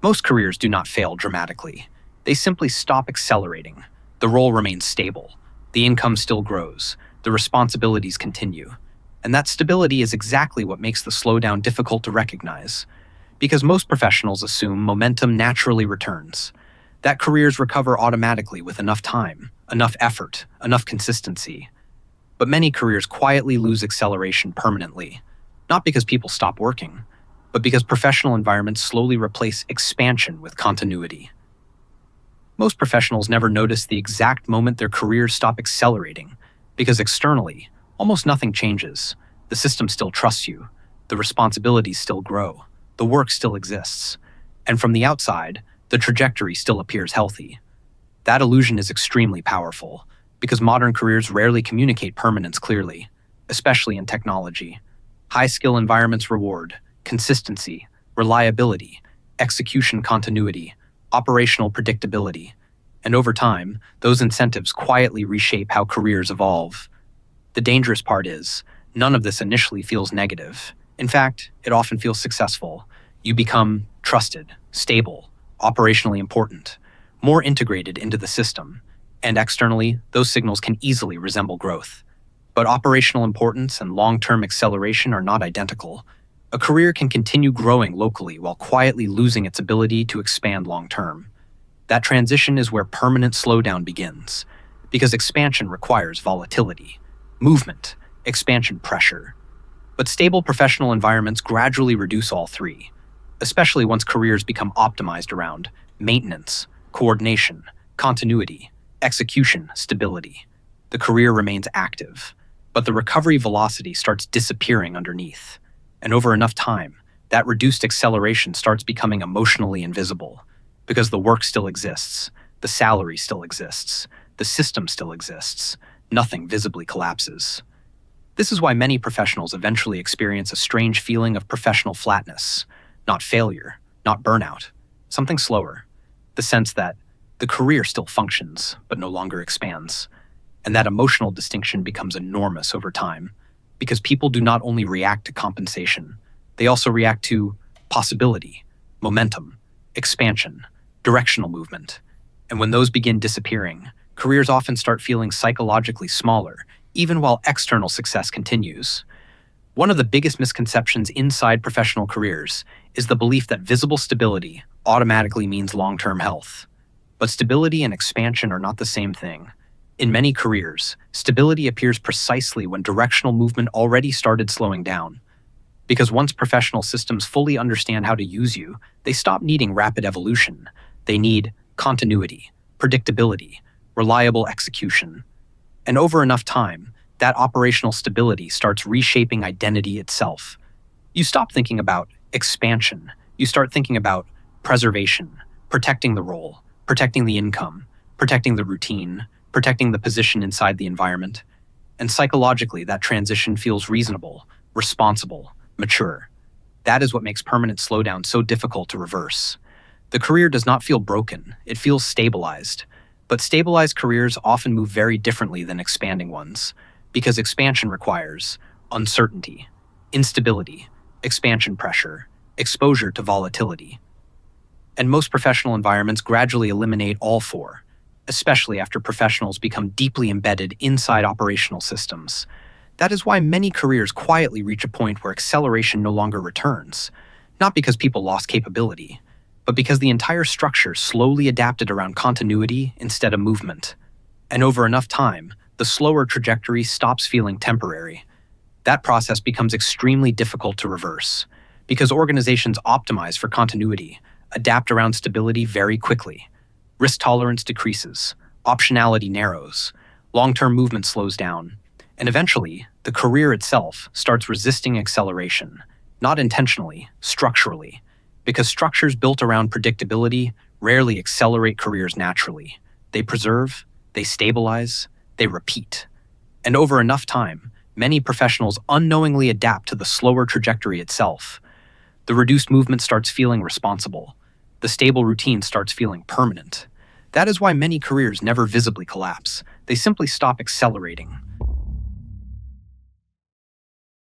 Most careers do not fail dramatically. They simply stop accelerating. The role remains stable. The income still grows. The responsibilities continue. And that stability is exactly what makes the slowdown difficult to recognize. Because most professionals assume momentum naturally returns, that careers recover automatically with enough time, enough effort, enough consistency. But many careers quietly lose acceleration permanently, not because people stop working, but because professional environments slowly replace expansion with continuity. Most professionals never notice the exact moment their careers stop accelerating, because externally, almost nothing changes. The system still trusts you, the responsibilities still grow, the work still exists, and from the outside, the trajectory still appears healthy. That illusion is extremely powerful, because modern careers rarely communicate permanence clearly, especially in technology. High-skill environments reward consistency, reliability, execution continuity, operational predictability, and over time, those incentives quietly reshape how careers evolve. The dangerous part is, none of this initially feels negative. In fact, it often feels successful. You become trusted, stable, operationally important, more integrated into the system, and externally, those signals can easily resemble growth. But operational importance and long-term acceleration are not identical. A career can continue growing locally while quietly losing its ability to expand long-term. That transition is where permanent slowdown begins, because expansion requires volatility, movement, expansion pressure. But stable professional environments gradually reduce all three, especially once careers become optimized around maintenance, coordination, continuity, execution, stability. The career remains active, but the recovery velocity starts disappearing underneath. And over enough time, that reduced acceleration starts becoming emotionally invisible, because the work still exists, the salary still exists, the system still exists, nothing visibly collapses. This is why many professionals eventually experience a strange feeling of professional flatness, not failure, not burnout, something slower, the sense that the career still functions, but no longer expands. And that emotional distinction becomes enormous over time, because people do not only react to compensation, they also react to possibility, momentum, expansion, directional movement. And when those begin disappearing, careers often start feeling psychologically smaller, even while external success continues. One of the biggest misconceptions inside professional careers is the belief that visible stability automatically means long-term health. But stability and expansion are not the same thing. In many careers, stability appears precisely when directional movement already started slowing down. Because once professional systems fully understand how to use you, they stop needing rapid evolution. They need continuity, predictability, reliable execution. And over enough time, that operational stability starts reshaping identity itself. You stop thinking about expansion. You start thinking about preservation, protecting the role, protecting the income, protecting the routine, protecting the position inside the environment. And psychologically, that transition feels reasonable, responsible, mature. That is what makes permanent slowdown so difficult to reverse. The career does not feel broken, it feels stabilized. But stabilized careers often move very differently than expanding ones, because expansion requires uncertainty, instability, expansion pressure, exposure to volatility. And most professional environments gradually eliminate all four, especially after professionals become deeply embedded inside operational systems. That is why many careers quietly reach a point where acceleration no longer returns, not because people lost capability, but because the entire structure slowly adapted around continuity instead of movement. And over enough time, the slower trajectory stops feeling temporary. That process becomes extremely difficult to reverse, because organizations optimize for continuity, adapt around stability very quickly. Risk tolerance decreases, optionality narrows, long-term movement slows down, and eventually, the career itself starts resisting acceleration, not intentionally, structurally, because structures built around predictability rarely accelerate careers naturally. They preserve, they stabilize, they repeat. And over enough time, many professionals unknowingly adapt to the slower trajectory itself. The reduced movement starts feeling responsible. The stable routine starts feeling permanent. That is why many careers never visibly collapse. They simply stop accelerating.